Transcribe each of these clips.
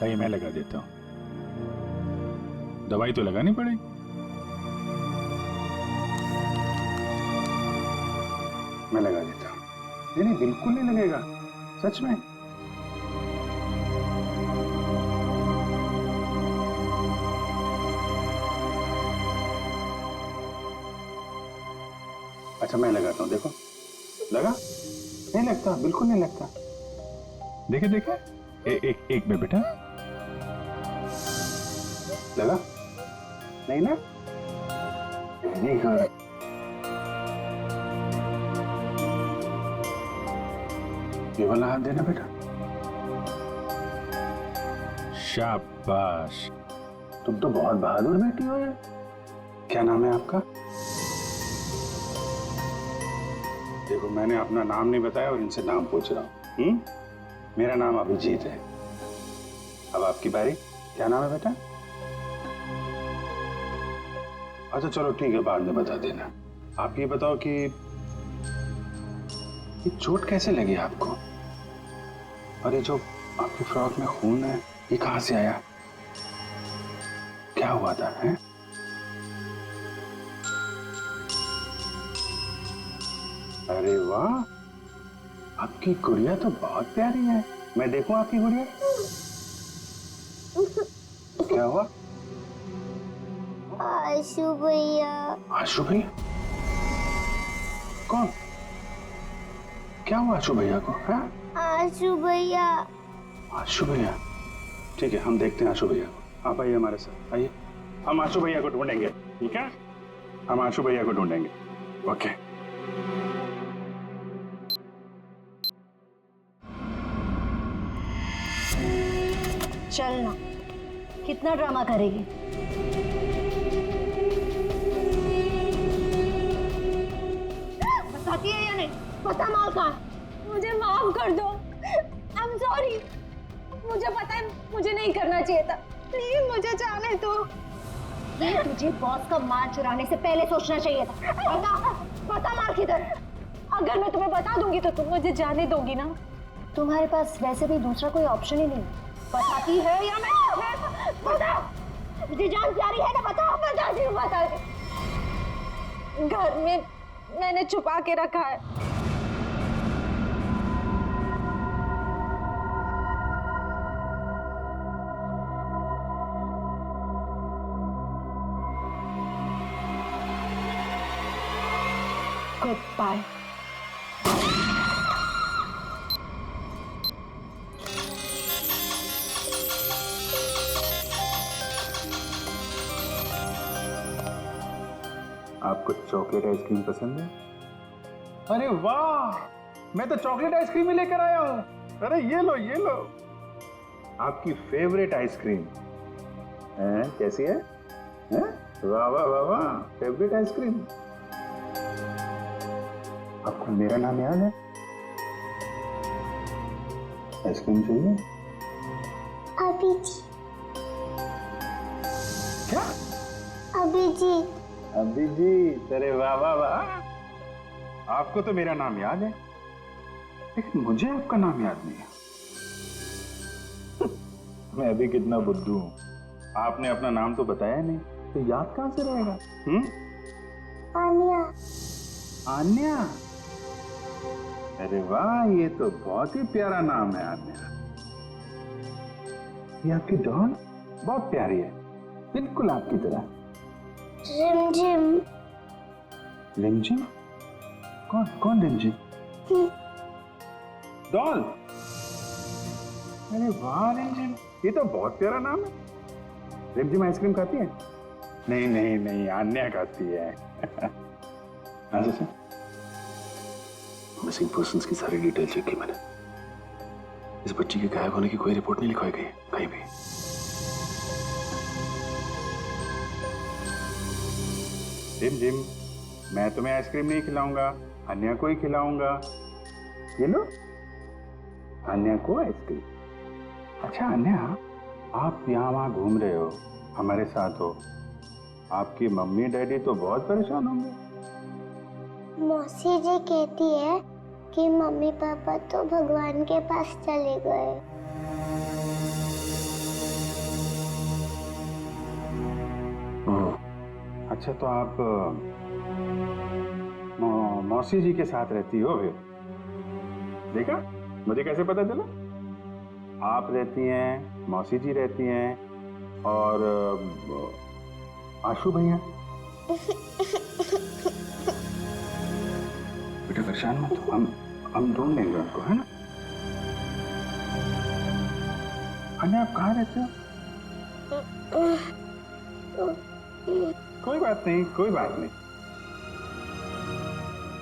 ये मैं लगा देता हूँ, दवाई तो लगानी पड़ेगी। मैं लगा देता हूँ। नहीं बिल्कुल नहीं लगेगा, सच में। अच्छा मैं लगाता हूँ, देखो लगा, नहीं लगता, बिल्कुल नहीं लगता। देखे देखे, एक में बेटा लगा, नहीं ना? Very good. ये वाला हाथ देना बेटा। शाबाश, तुम तो बहुत बहादुर बेटी हो यार। क्या नाम है आपका? देखो मैंने अपना नाम नहीं बताया और इनसे नाम पूछ रहा हूँ। मेरा नाम अभिजीत है। अब आपकी बारी। क्या नाम है बेटा? अच्छा चलो ठीक है, बाद में बता देना। आप ये बताओ कि ये चोट कैसे लगी आपको? और ये जो आपकी फ्रॉक में खून है, ये कहां से आया? क्या हुआ था? है? अरे वाह, आपकी गुड़िया तो बहुत प्यारी है। मैं देखूं आपकी गुड़िया? क्या हुआ? आशु भैया। आशु भैया? कौन? क्या हुआ आशु भैया को? है? आशु भैया। आशु भैया? ठीक है, हम देखते हैं आशु भैया को। आप आइए हमारे साथ, आइए। हम आशु भैया को ढूंढेंगे, ठीक है? हम आशु भैया को ढूंढेंगे। ओके। चलना, कितना ड्रामा करेगी? बताती है या नहीं? पता माल कहाँ? मुझे माफ कर दो, आई एम सॉरी। मुझे पता है मुझे नहीं करना चाहिए था, प्लीज मुझे जाने दो। ये तुझे बॉस का माल चुराने से पहले सोचना चाहिए था। पता माल किधर? अगर मैं तुम्हें बता दूंगी तो तुम मुझे जाने दोगी ना? तुम्हारे पास वैसे भी दूसरा कोई ऑप्शन ही नहीं। बताती है या मैं बता, मुझे जान प्यारी है ना? बताओ। मैं जाती हूँ, बता। घर में मैंने छुपा के रखा है। Good bye. आपको चॉकलेट आइसक्रीम पसंद है? अरे वाह, मैं तो चॉकलेट आइसक्रीम ही लेकर आया हूँ। अरे ये लो, ये लो, आपकी फेवरेट आइसक्रीम। कैसी है? वाह वाह वाह वाह, फेवरेट आइसक्रीम। आपको मेरा नाम याद है? आइसक्रीम चाहिए? अभिजीत। क्या? अभिजीत। अभिजीत, अरे वाह वाह वाह, आपको तो मेरा नाम याद है, लेकिन मुझे आपका नाम याद नहीं है। मैं अभी कितना बुद्धू हूँ, आपने अपना नाम तो बताया नहीं, तो याद कहां से रहेगा? आन्या। आन्या? अरे वाह, ये तो बहुत ही प्यारा नाम है आन्या। ये आपकी डॉल बहुत प्यारी है, बिल्कुल आपकी तरह। रिमझिम। रिमझिम? कौन कौन रिमझिम? डॉल? अरे वाह रिमझिम, ये तो बहुत प्यारा नाम है। रिमझिम आइसक्रीम खाती है? नहीं नहीं नहीं, आन्या खाती है। अच्छा, मिसिंग पर्संस की सारी डिटेल चेक की मैंने। इस बच्ची के गायब होने की कोई रिपोर्ट नहीं लिखवाई गई कहीं भी। रिमझिम, मैं तुम्हें आइसक्रीम नहीं खिलाऊंगा, अन्या को ही खिलाऊंगा। ये लो, अन्या को आइसक्रीम। अच्छा अन्या, आप यहाँ वहाँ घूम रहे हो, हमारे साथ हो, आपकी मम्मी डैडी तो बहुत परेशान होंगे। मौसी जी कहती है कि मम्मी पापा तो भगवान के पास चले गए। अच्छा तो आप मौसी जी के साथ रहती हो फिर? देखा मुझे कैसे पता चला? आप रहती हैं, मौसी जी रहती हैं और आशु भैया। बेटा परेशान मत हो, हम ढूंढ लेंगे उनको, है ना? अन्या आप कहाँ रहते हो? कोई बात नहीं, कोई बात नहीं।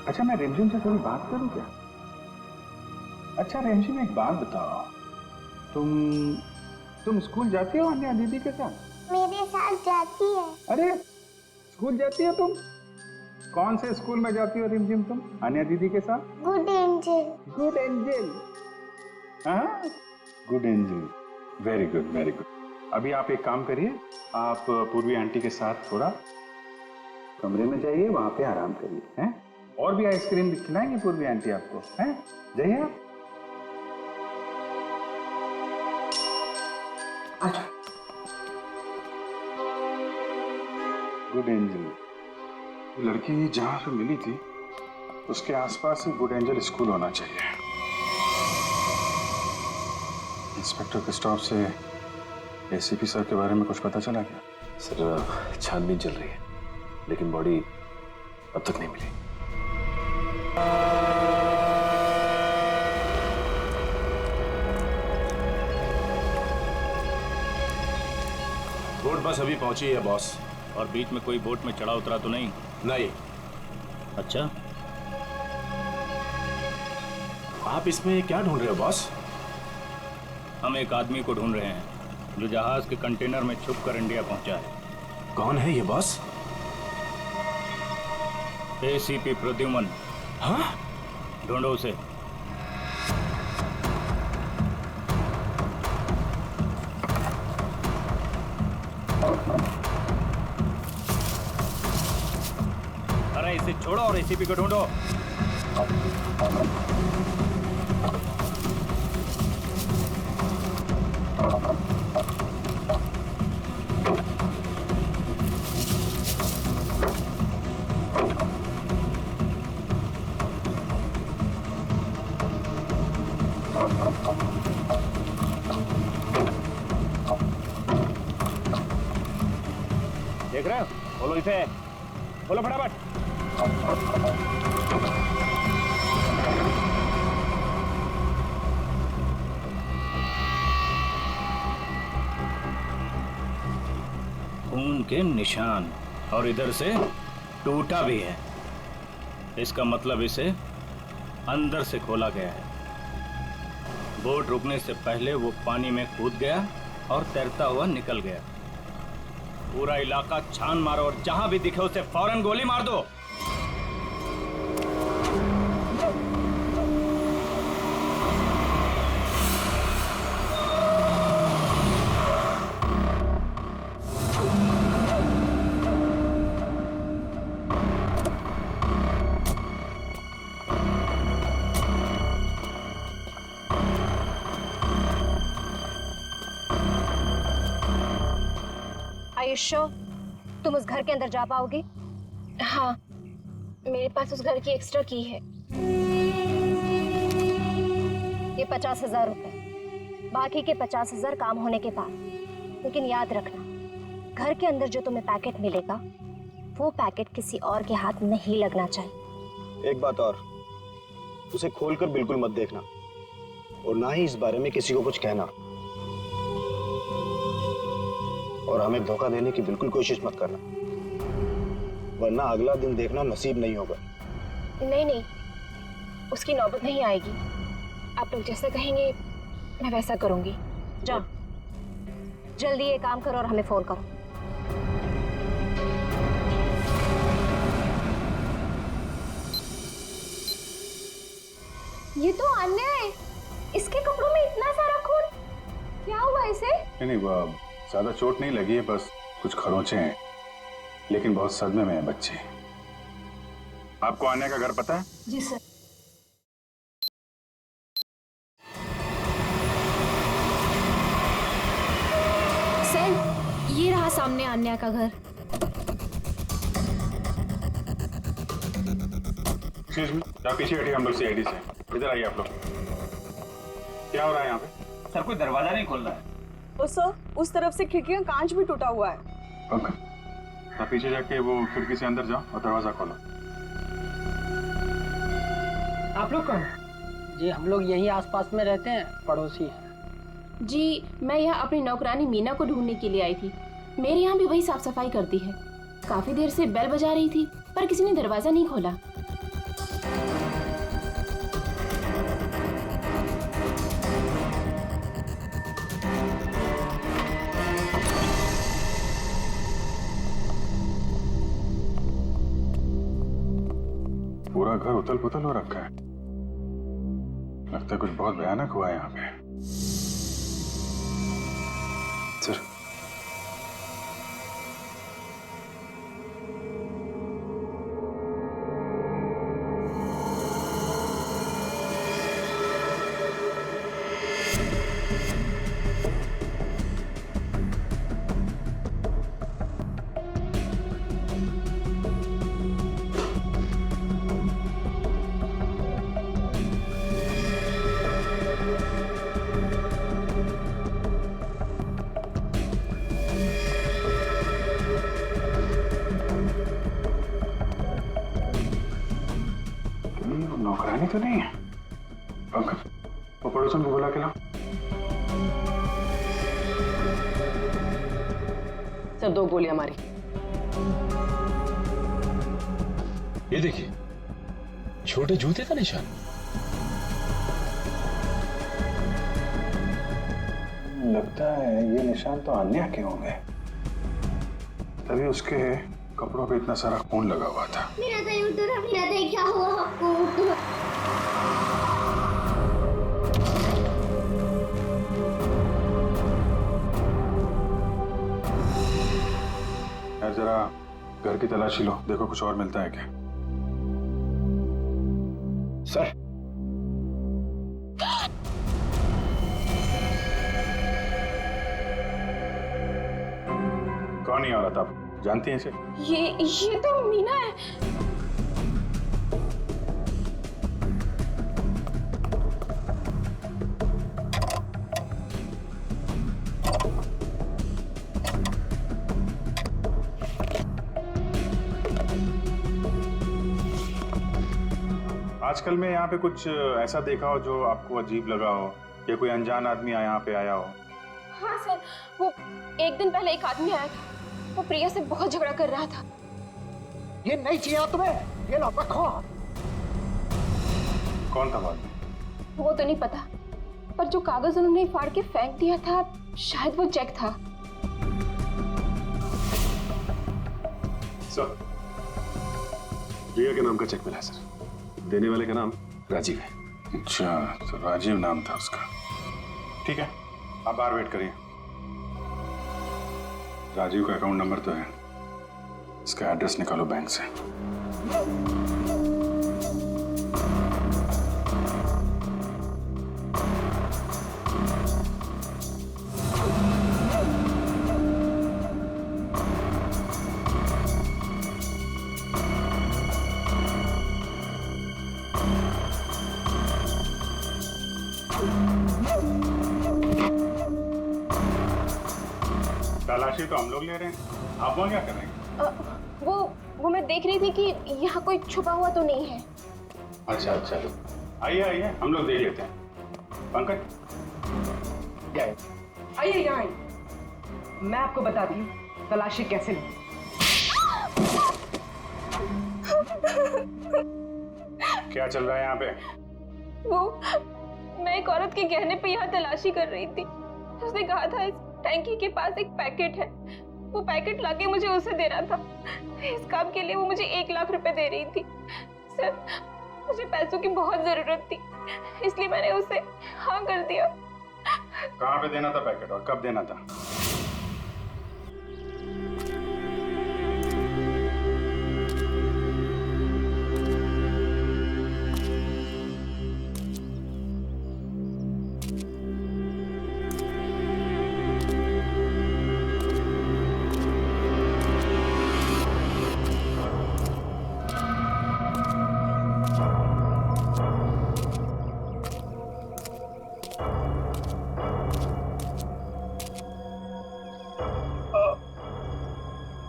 अच्छा मैं रिमझिम से थोड़ी बात करूं क्या? अच्छा रिमझिम एक बात बताओ, तुम स्कूल जाती हो अन्या दीदी के साथ? मेरे साथ जाती है। अरे स्कूल जाती हो तुम? कौन से स्कूल में जाती हो रिमझिम तुम अन्या दीदी के साथ? Good angel. गुड एंजल, हाँ good angel, very good very good. अभी आप एक काम करिए, आप पूर्वी आंटी के साथ थोड़ा कमरे में जाइए, वहां पे आराम करिए, हैं? और भी आइसक्रीम खिलाएंगे पूर्वी आंटी आपको, हैं? जाइए आप। अच्छा गुड एंजल, लड़की जहां पे मिली थी उसके आसपास ही गुड एंजल स्कूल होना चाहिए। इंस्पेक्टर क्रिस्टोफ से एसीपी सर के बारे में कुछ पता चला क्या? सर छानबीन चल रही है, लेकिन बॉडी अब तक नहीं मिली। बोट बस अभी पहुंची है बॉस। और बीच में कोई बोट में चढ़ा उतरा तो नहीं? नहीं। अच्छा, आप इसमें क्या ढूंढ रहे हो बॉस? हम एक आदमी को ढूंढ रहे हैं जो जहाज के कंटेनर में छुप कर इंडिया पहुंचा है। कौन है ये बॉस? एसीपी प्रद्युमन। हाँ? ढूंढो उसे। अरे इसे छोड़ो और एसीपी को ढूंढो। देख रहे हो? बोलो इसे, बोलो फटाफट। खून के निशान, और इधर से टूटा भी है। इसका मतलब इसे अंदर से खोला गया है। बोट रुकने से पहले वो पानी में कूद गया और तैरता हुआ निकल गया। पूरा इलाका छान मारो और जहां भी दिखे उसे फौरन गोली मार दो। आयुष्यो, तुम उस घर के अंदर जा पाओगे? हाँ, मेरे पास उस घर की एक्स्ट्रा की है। ये 50,000 रुपए, बाकी के 50,000 काम होने के बाद। लेकिन याद रखना, घर के अंदर जो तुम्हें पैकेट मिलेगा वो पैकेट किसी और के हाथ नहीं लगना चाहिए। एक बात और, उसे खोलकर बिल्कुल मत देखना और ना ही इस बारे में किसी को कुछ कहना, और हमें धोखा देने की बिल्कुल कोशिश मत करना, वरना अगला दिन देखना नसीब नहीं होगा। नहीं नहीं, उसकी नौबत नहीं आएगी। आप लोग जैसा कहेंगे मैं वैसा करूंगी। जाओ, जल्दी ये काम करो और हमें फोन करो। ये तो अन्याय है। इसके कपड़ों में इतना सारा खून, क्या हुआ इसे? नहीं ज्यादा चोट नहीं लगी है, बस कुछ खरोंचे हैं, लेकिन बहुत सदमे में है बच्चे। आपको आने का घर पता है? जी सर। सर, ये रहा सामने अन्या का घर। एक्सक्यूज मी, आप पीछे हटिए, हम लोग सीआईडी से। इधर आइए आप लोग। क्या हो रहा है यहाँ पे? सर कोई दरवाजा नहीं खोल रहा है। सर उस तरफ से खिड़की का कांच भी टूटा हुआ है। पंकज, आप पीछे जाके वो खिड़की से अंदर जाओ और दरवाजा खोलो। आप लोग कौन? जी हम लोग यही आसपास में रहते हैं, पड़ोसी हैं। जी मैं यहाँ अपनी नौकरानी मीना को ढूंढने के लिए आई थी। मेरे यहाँ भी वही साफ सफाई करती है। काफी देर से बेल बजा रही थी पर किसी ने दरवाजा नहीं खोला। पूरा घर उथल पुथल हो रखा है। लगता है कुछ बहुत भयानक हुआ है यहाँ पे। सर, नौकरानी तो नहीं है। पंकज, वो पड़ोसन को बुला के लाओ। सर 2 गोलियां मारी। ये देखिए, छोटे जूते का निशान। लगता है ये निशान तो अन्या के होंगे, तभी उसके कपड़ों पे इतना सारा खून लगा हुआ था। मेरा तो यूं तो रखना था, क्या हुआ आपको? यार जरा घर की तलाशी लो, देखो कुछ और मिलता है क्या। सर, कौन ही औरत, आप जानती हैं इसे? ये तो मीना है। आजकल में यहाँ पे कुछ ऐसा देखा हो जो आपको अजीब लगा हो, या कोई अनजान आदमी यहाँ पे आया हो? हाँ सर, वो एक दिन पहले एक आदमी आया था। वो प्रिया से बहुत झगड़ा कर रहा था। ये नहीं चाहिए तुम्हें, ये लो रखो। कौन था बात? वो तो नहीं पता, पर जो कागज उन्होंने फाड़ के फेंक दिया था, शायद वो चेक था। सर, रिया के नाम का चेक मिला है सर। देने वाले का नाम राजीव है। अच्छा, तो राजीव नाम था उसका। ठीक है, आप बाहर वेट करिए। राजीव का अकाउंट नंबर तो है, इसका एड्रेस निकालो बैंक से। तलाशी तो हम लोग ले रहे हैं, आप वहाँ क्या कर रहे हैं? वो मैं देख रही थी कि यहाँ कोई छुपा हुआ तो नहीं है। अच्छा अच्छा, आइए आइए, हम लोग देख लेते हैं। पंकज, आइए यहाँ आइए। मैं आपको बताती हूँ तलाशी कैसे लें। क्या चल रहा है यहाँ पे? मैं एक औरत के गहने पे यहाँ तलाशी कर रही थी। उसने कहा था इस टैंकी के पास एक पैकेट है। वो पैकेट लाके मुझे उसे दे रहा था। इस काम के लिए वो मुझे 1 लाख रुपए दे रही थी। सर, मुझे पैसों की बहुत जरूरत थी, इसलिए मैंने उसे हाँ कर दिया। कहाँ पे देना था पैकेट और कब देना था?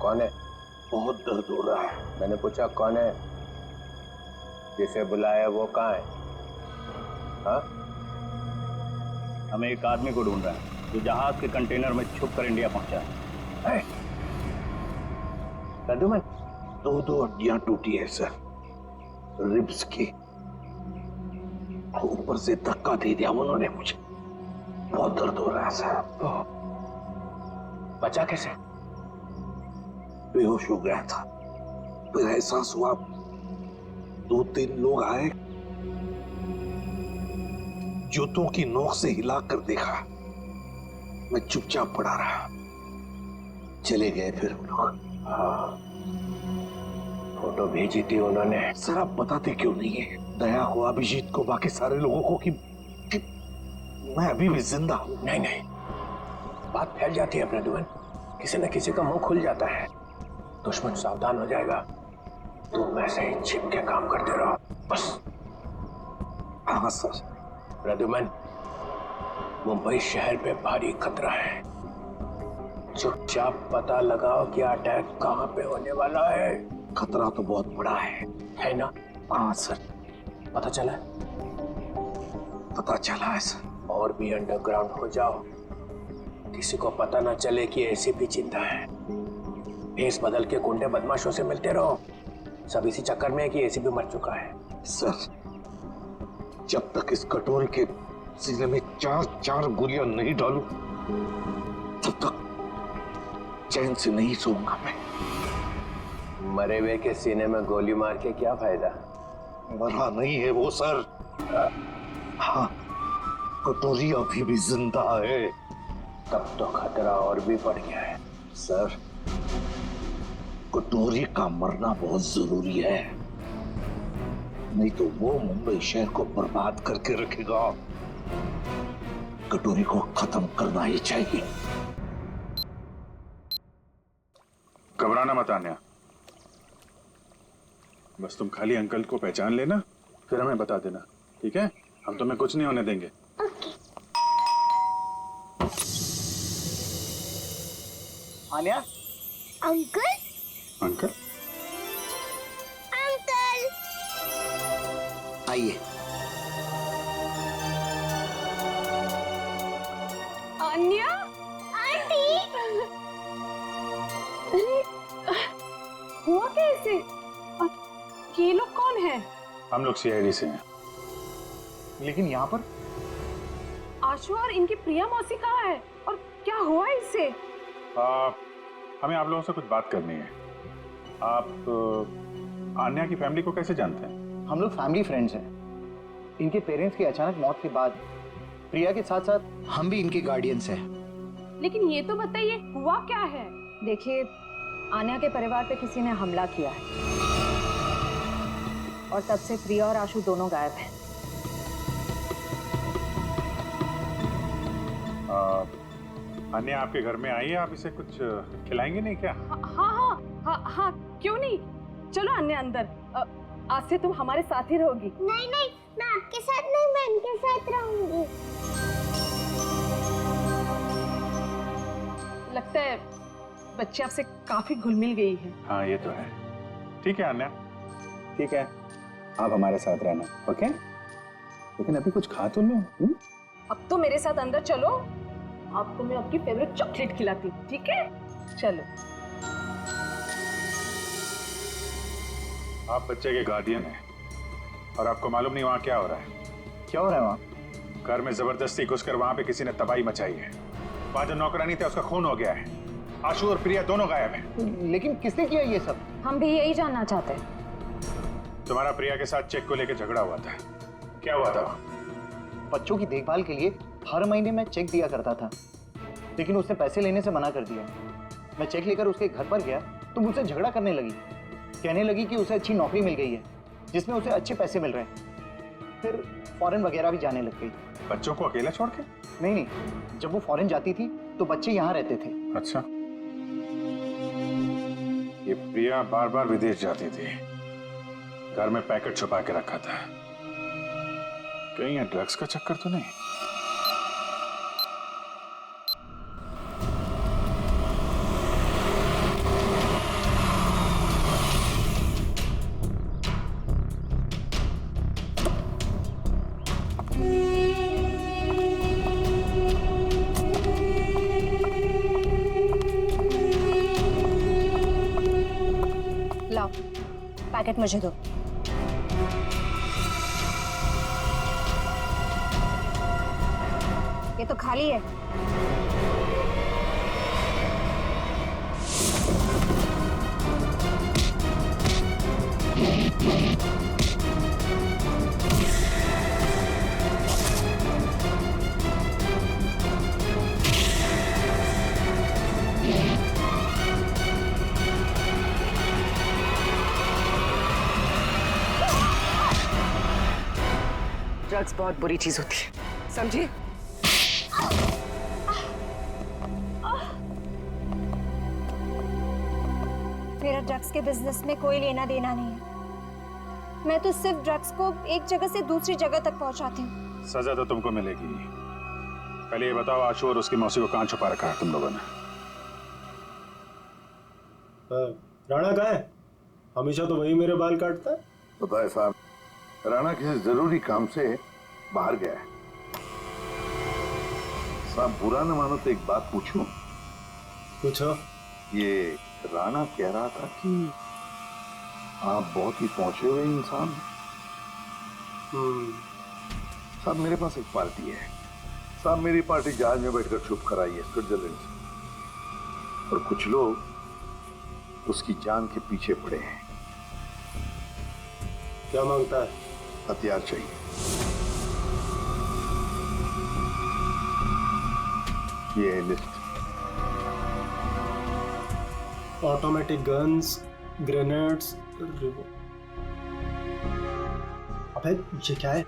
कौन है? बहुत दर्द हो रहा है। मैंने पूछा कौन है? जिसे बुलाया वो कहाँ है? हाँ? हमें एक आदमी को ढूंढ रहा है जो जहाज के कंटेनर में छुप कर इंडिया पहुंचा है। प्रद्युमन, दो हड्डियां टूटी है सर, रिब्स की। ऊपर से धक्का दे दिया उन्होंने मुझे। बहुत दर्द हो रहा है सर। बचा कैसे? बेहोश हो गया था, फिर एहसास हुआ। 2-3 लोग आए, जूतों की नोक से हिलाकर देखा। मैं चुपचाप पड़ा रहा। चले गए फिर वो लोग। हाँ, फोटो भेजी थी उन्होंने। सर आप बताते क्यों नहीं है दया को, अभिजीत को, बाकी सारे लोगों को कि मैं अभी भी जिंदा हूं? नहीं नहीं, बात फैल जाती है प्रद्युमन, किसी न किसी का मुंह खुल जाता है, दुश्मन सावधान हो जाएगा। तुम वैसे ही छिप के काम करते रहो बस। हाँ सर। प्रद्युमन, मुंबई शहर पे भारी खतरा है, चुपचाप पता लगाओ कि अटैक कहाँ पे होने वाला है। खतरा तो बहुत बड़ा है ना? हाँ सर। पता चला? पता चला है सर। और भी अंडरग्राउंड हो जाओ, किसी को पता ना चले कि एसीपी जिंदा है। भेस बदल के गुंडे बदमाशों से मिलते रहो, सब इसी चक्कर में है कि एसीपी मर चुका है। सर जब तक इस कटोरी के सीने में 4 गोलियां नहीं डालूं, तब तक चैन से नहीं सोऊंगा मैं। मरे हुए के सीने में गोली मार के क्या फायदा? मरा नहीं है वो सर। हाँ, कटोरी अभी भी जिंदा है। तब तो खतरा और भी बढ़ गया है। सर कटोरी का मरना बहुत जरूरी है, नहीं तो वो मुंबई शहर को बर्बाद करके रखेगा। कटोरी को खत्म करना ही चाहिए। घबराना मत आन्या, बस तुम खाली अंकल को पहचान लेना, फिर हमें बता देना, ठीक है? हम तुम्हें कुछ नहीं होने देंगे। आन्या, अंकल अंकल अंकल आइए। अन्या, आंटी हुआ कैसे? ये लोग कौन है? हम लोग सीआईडी से हैं। लेकिन यहाँ पर आशु और इनकी प्रिया मौसी कहाँ है और क्या हुआ इससे? हमें आप लोगों से कुछ बात करनी है। आप आन्या की फैमिली को कैसे जानते हैं? हम लोग फैमिली फ्रेंड्स हैं। इनके पेरेंट्स की अचानक मौत के बाद प्रिया के साथ साथ हम भी इनके गार्डियंस हैं। लेकिन ये तो बताइए हुआ क्या है? देखिए, आन्या के परिवार पे किसी ने हमला किया है और तब से प्रिया और आशु दोनों गायब हैं। आन्या आपके घर में आई है, आप इसे कुछ खिलाएंगे नहीं क्या? हाँ, क्यों नहीं? चलो अन्य अंदर, आज से तुम हमारे साथ ही रहोगी। नहीं नहीं, मैं आपके साथ नहीं, मैं इनके साथ रहूंगी। लगता है बच्चे आपसे काफी घुल मिल गई है। हाँ ये तो है। ठीक है आन्या, ठीक है, आप हमारे साथ रहना, ओके? लेकिन अभी कुछ खा तो लो। अब तो मेरे साथ अंदर चलो, आपको मैं आपकी फेवरेट चॉकलेट खिलाती हूँ, ठीक है? चलो। आप बच्चे के गार्डियन हैं और आपको मालूम नहीं वहाँ क्या हो रहा है। क्या हो रहा है वहाँ? घर में जबरदस्ती घुसकर वहाँ पे किसी ने तबाही मचाई है। वहाँ जो नौकरानी था उसका खून हो गया है। आशु और प्रिया दोनों गायब हैं। लेकिन किसने किया ये सब? हम भी यही जानना चाहते हैं। तुम्हारा प्रिया के साथ चेक को लेकर झगड़ा हुआ था, क्या हुआ था? बच्चों की देखभाल के लिए हर महीने मैं चेक दिया करता था, लेकिन उसने पैसे लेने से मना कर दिया। मैं चेक लेकर उसके घर पर गया तो मुझसे झगड़ा करने लगी, कहने लगी कि उसे अच्छी नौकरी मिल गई है जिसमें उसे अच्छे पैसे मिल रहे हैं। फिर फॉरेन वगैरह भी जाने लग गई। बच्चों को अकेला छोड़ के? नहीं, जब वो फॉरेन जाती थी तो बच्चे यहाँ रहते थे। अच्छा, ये प्रिया बार बार विदेश जाती थी, घर में पैकेट छुपा के रखा था। कहीं ये ड्रग्स का चक्कर तो नहीं? पैकेट मुझे दो। ये तो खाली है। ड्रग्स बहुत बुरी चीज होती है, समझी? मेरा ड्रग्स के बिजनेस में कोई लेना देना नहीं है। मैं तो सिर्फ ड्रग्स को एक जगह से दूसरी जगह तक पहुंचाती हूँ। सजा तो तुमको मिलेगी। पहले ये बताओ, आशु और उसकी मौसी को कहाँ छुपा रखा है तुम लोगों ने? राणा कहाँ है? हमेशा तो वही मेरे बाल काटता है। पता है साहब, राणा किसी जरूरी काम से बाहर गया है। साहब बुरा न मानो तो एक बात पूछूं? पूछो। ये राणा कह रहा था कि आप बहुत ही पहुंचे हुए इंसान हैं। साहब मेरे पास एक पार्टी है। साहब मेरी पार्टी जहाज में बैठकर छुप कर आई है स्विट्जरलैंड से, और कुछ लोग उसकी जान के पीछे पड़े हैं। क्या मांगता है? हथियार चाहिए। ये है लिस्ट। ऑटोमेटिक गन्स, ग्रेनेड्स, अबे ये क्या है?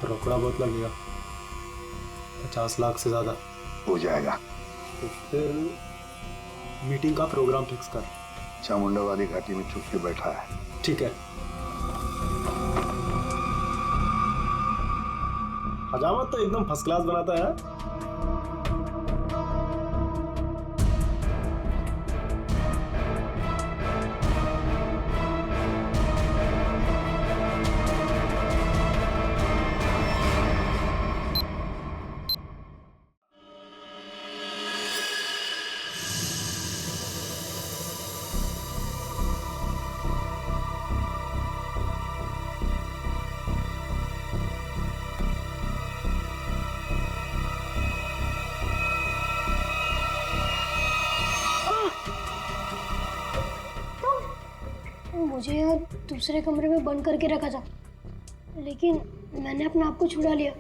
रोकड़ा बहुत लगेगा, 50 लाख से ज्यादा हो जाएगा। तो फिर मीटिंग का प्रोग्राम फिक्स कर। चामुंडा वाली घाटी में छुप के बैठा है। ठीक है। हजामत तो एकदम फर्स्ट क्लास बनाता है। मुझे यार दूसरे कमरे में बंद करके रखा था, लेकिन मैंने अपने आप को छुड़ा लिया।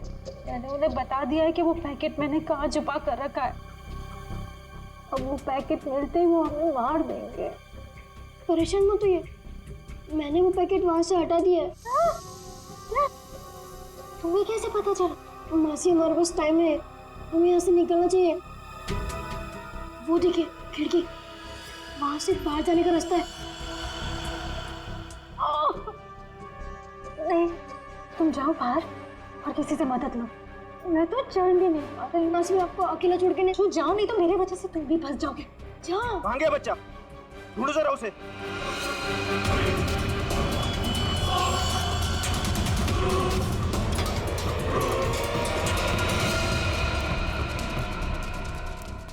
मैंने उन्हें बता दिया है कि वो पैकेट मैंने कहाँ छुपा कर रखा है। अब वो पैकेट मिलते ही वो हमें मार देंगे। परेशान मत होइए, मैंने वो पैकेट वहां से हटा दिया है। तुम्हें कैसे पता चला? मासी हमारे पास टाइम है, हमें यहाँ से निकलना चाहिए। वो देखिए खिड़की, वहां से बाहर जाने का रास्ता है। नहीं, तुम जाओ बाहर और किसी से मदद लो। मैं तो चल भी नहीं पाती। मासी आपको अकेला छोड़ के नहीं। तू जाओ, नहीं तो मेरी वजह से तुम भी फंस जाओगे। जाओ। कहाँ गया बच्चा? ढूंढो जरा उसे।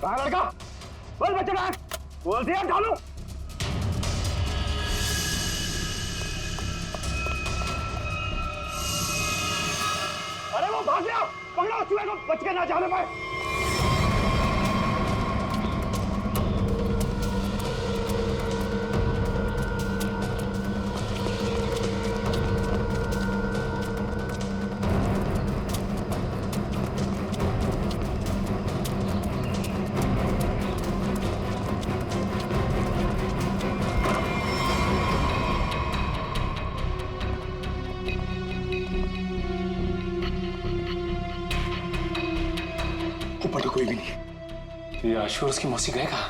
कहाँ लड़का? बोल बच्चा कहाँ? बोल दिया ढालू। अरे वो भाग गया, पकड़ो उस चूहे को, बच के ना जाने पाए। ऊपर तो कोई भी नहीं। ये आशु और उसकी मौसी गए कहाँ?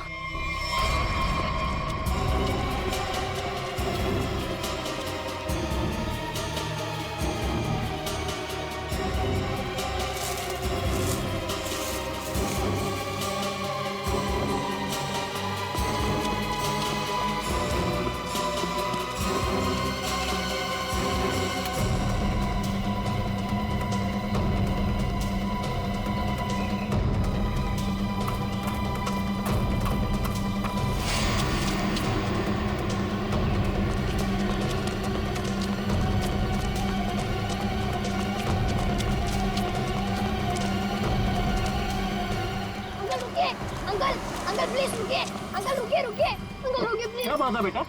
अंकल अंकल प्लीज रुकिए, अंकल रुकिए रुकिए, अंकल रुकिए प्लीज। क्या बात है बेटा?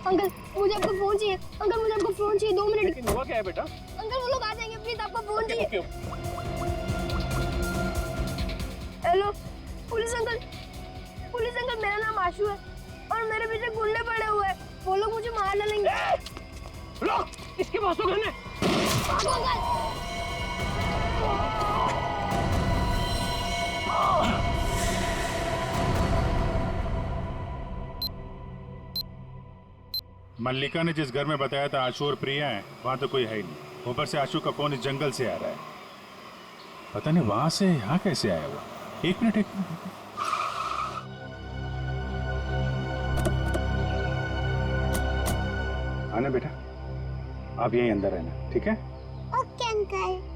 अंकल मुझे आपका फोन चाहिए, अंकल मुझे आपका फोन चाहिए, 2 मिनट। लेकिन हुआ क्या है बेटा? अंकल वो लोग आ जाएंगे, प्लीज आपका फोन चाहिए। क्यों? हेलो पुलिस अंकल, मेरा नाम आशु है और मेरे पीछे गुंडे पड़े हुए हैं, वो लोग मुझे मार डालेंगे। लोग इसके पास तो करने। भागो अंकल। मल्लिका ने जिस घर में बताया था आशु और प्रिया हैं, वहां तो कोई है ही नहीं। ऊपर से आशु का फोन इस जंगल से आ रहा है, पता नहीं वहां से यहाँ कैसे आया हुआ। एक मिनट आना बेटा, आप यहीं अंदर रहना, ठीक है? Okay uncle.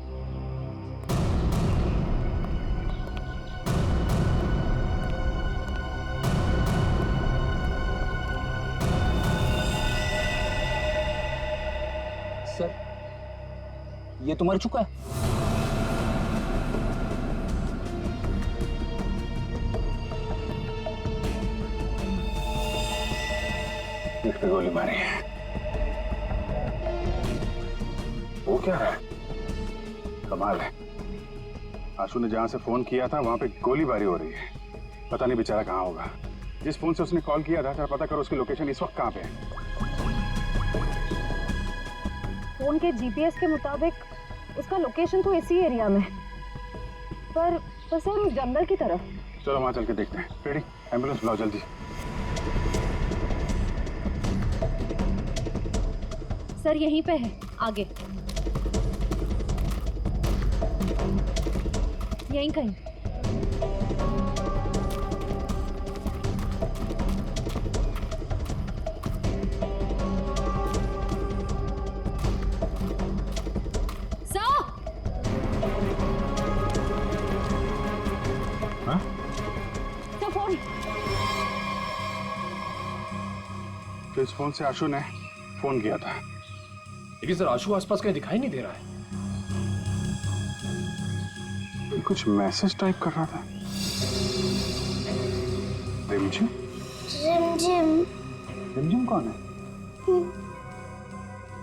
सर ये तो मर चुका है। पीठ पे गोली मारी है। वो क्या है? कमाल है, आशु ने जहां से फोन किया था वहां पे गोलीबारी हो रही है। पता नहीं बेचारा कहाँ होगा। जिस फोन से उसने कॉल किया था, जरा पता करो उसकी लोकेशन इस वक्त कहाँ पे है। फोन के जीपीएस के मुताबिक उसका लोकेशन तो इसी एरिया में, पर सर उस जंगल की तरफ। चलो वहां चल के देखते हैं। रेडी, एम्बुलेंस बुलाओ जल्दी। सर यहीं पे है, आगे यहीं कहीं। हाँ? तो फोन। तो इस फोन से आशु ने फोन किया था। लेकिन सर आशु आसपास कहीं दिखाई नहीं दे रहा है। ये कुछ मैसेज टाइप कर रहा था। रिमझिम? रिमझिम? रिमझिम कौन है?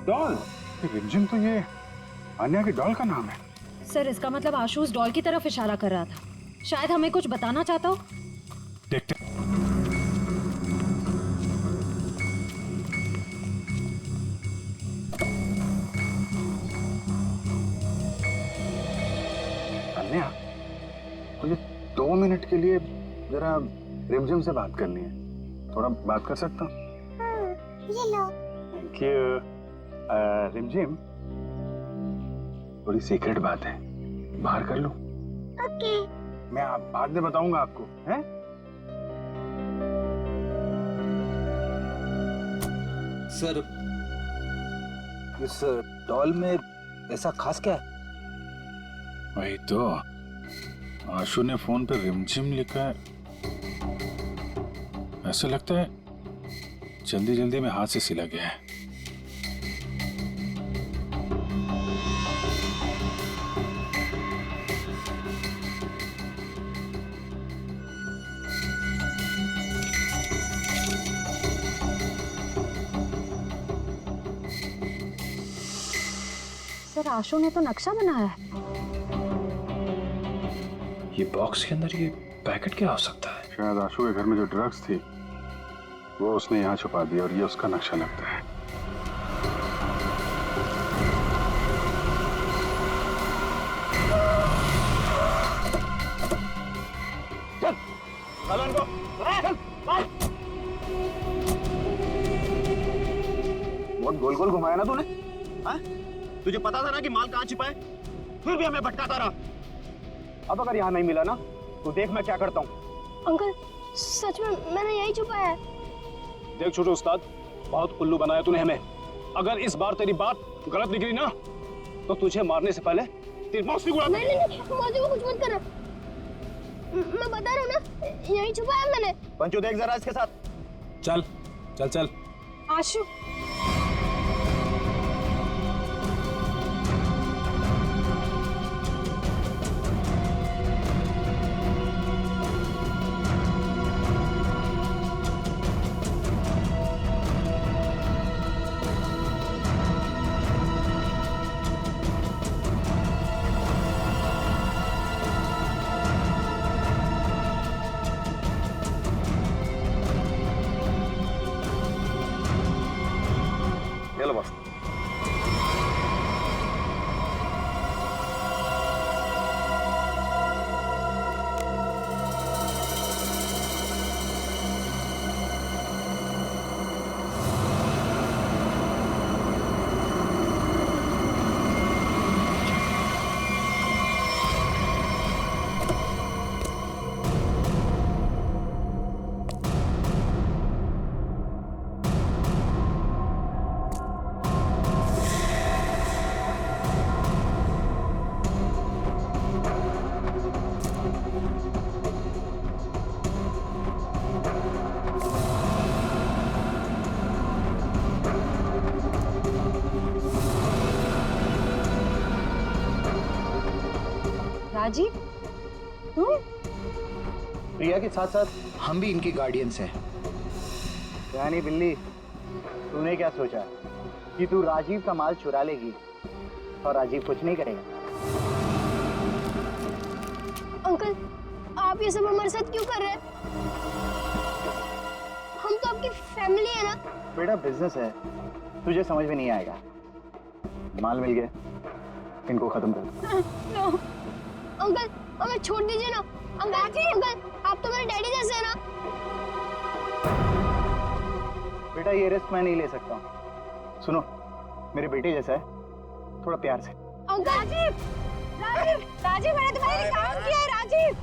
डॉल? रिमझिम तो ये अन्या की डॉल का नाम है। सर इसका मतलब आशु उस डॉल की तरफ इशारा कर रहा था। शायद हमें कुछ बताना चाहता हो। देखते। अन्या, मुझे 2 मिनट के लिए जरा रिमझिम से बात करनी है। थोड़ा बात कर सकता हूँ? ये लो। Thank you. रिमझिम, थोड़ी सीक्रेट बात है, बाहर कर लो। ओके। मैं बाद में बताऊंगा आपको, हैं? सर इस डॉल में ऐसा खास क्या है? वही तो, आशु ने फोन पे रिमझिम लिखा है। ऐसा लगता है जल्दी जल्दी में हाथ से सिला गया है। सर आशु ने तो नक्शा बनाया है। ये बॉक्स के अंदर ये पैकेट क्या हो सकता है? शायद आशु के घर में जो ड्रग्स थी वो उसने यहाँ छुपा दिया और ये उसका नक्शा लगता है। चल, चल इनको, चल, चल। बहुत गोल गोल घुमाया ना तूने? हाँ? तुझे पता था ना कि माल कहाँ छिपा है, फिर भी हमें भटकाता रहा। अब अगर यहाँ नहीं मिला ना तो देख मैं क्या करता हूँ। अंकल सच में मैंने यही छुपाया है। देख छोटे उस्ताद, बहुत उल्लू बनाया तूने हमें। अगर इस बार तेरी बात गलत निकली ना तो तुझे मारने से पहले तेरी मौत भी उड़ा दूंगा। नहीं मौसी को कुछ मत करना, मैं बता रहा हूँ ना, यही छुपाया मैंने। पंचू देख जरा इसके साथ। चल चल चल। आशु ये लो बॉस। राजीव, तुम? प्रिया के साथ साथ हम भी इनकी गार्डियंस हैं। यानी बिल्ली, तूने क्या सोचा कि तू राजीव का माल चुरा लेगी और राजीव कुछ नहीं करेगा? अंकल, आप ये सब हमारे साथ क्यों कर रहे हैं? हम तो आपकी फैमिली है ना। बेटा बिजनेस है, तुझे समझ में नहीं आएगा। माल मिल गया, इनको खत्म कर। नो अंकल, हमें छोड़ दीजिए ना। अंकल, आप तो मेरे डैडी जैसे हैं ना। बेटा ये रिस्क मैं नहीं ले सकता हूँ। सुनो, मेरे बेटे जैसा है, थोड़ा प्यार से। अंकल, राजीव, मैंने तुम्हारे लिए काम किया है राजीव।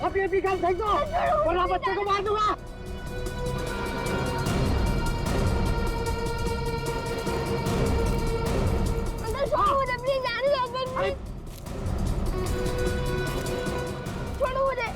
अपने गन फेंक दो वरना बच्चे को मार दूंगा। अंकल छोड़ो मुझे, प्लीज जाने दो अंकल, प्लीज छोड़ो मुझे।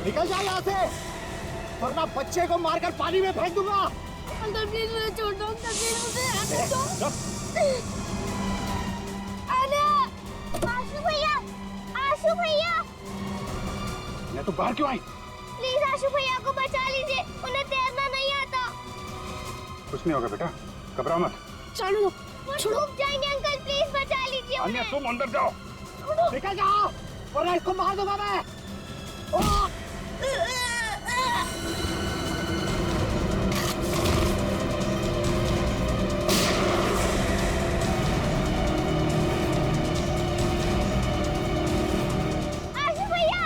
निकल जा यहाँ से, वरना बच्चे को मारकर पानी में फेंक दूंगा। अंकल प्लीज मुझे छोड़ दो, अंकल प्लीज मुझे आने दो। अरे आशु भैया, आशु भैया, मैं तो बाहर क्यों आई? प्लीज आशु भैया को बचा लीजिए, उन्हें तैरना नहीं आता। कुछ नहीं होगा बेटा, घबराओ मत। चलो छुप जाएंगे अंकल, प्लीज बचा लीजिए अन्य उन्हें। तुम अंदर जाओ। निकल जाओ, वरना इसको मार दूंगा मैं। आशु भैया,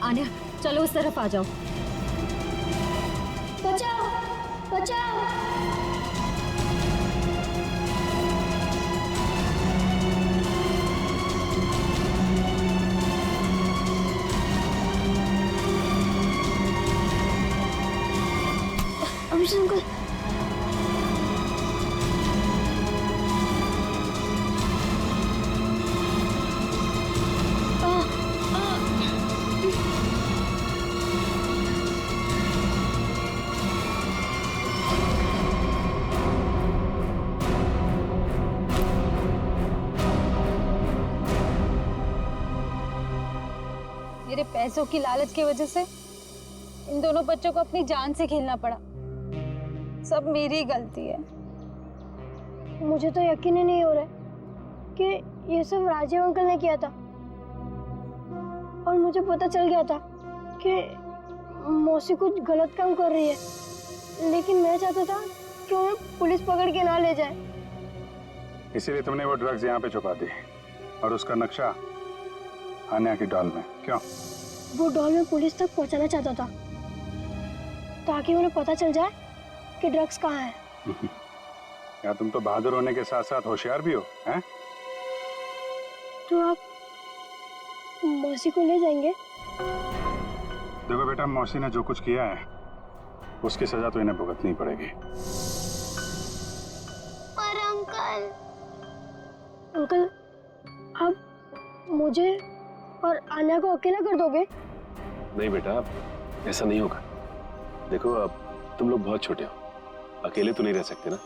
आन्या, चलो उस तरफ आ जाओ। बचाओ बचाओ। अभिषेक अंकल, मेरे पैसों की लालच की वजह से इन दोनों बच्चों को अपनी जान से खेलना पड़ा। सब मेरी गलती है। मुझे तो यकीन ही नहीं हो रहा है कि ये सब राजीव अंकल ने किया था। और मुझे पता चल गया था कि मौसी कुछ गलत काम कर रही है, लेकिन मैं चाहता था कि उन्हें पुलिस पकड़ के ना ले जाए। इसीलिए तुमने वो ड्रग्स यहाँ पे छुपा दी और उसका नक्शा आन्या की डॉल में। क्यों? वो डॉल में पुलिस तक पहुंचाना चाहता था ताकि उन्हें पता चल जाए कि ड्रग्स कहाँ है। या तुम तो बहादुर होने के साथ साथ होशियार भी हो, हैं? तो आप मौसी को ले जाएंगे? देखो बेटा, मौसी ने जो कुछ किया है उसकी सजा तो इन्हें भुगतनी पड़ेगी। पर अंकल आप मुझे और आन्या को अकेला कर दोगे? नहीं बेटा, ऐसा नहीं होगा। देखो अब तुम लोग बहुत छोटे हो, अकेले तो नहीं रह सकते ना।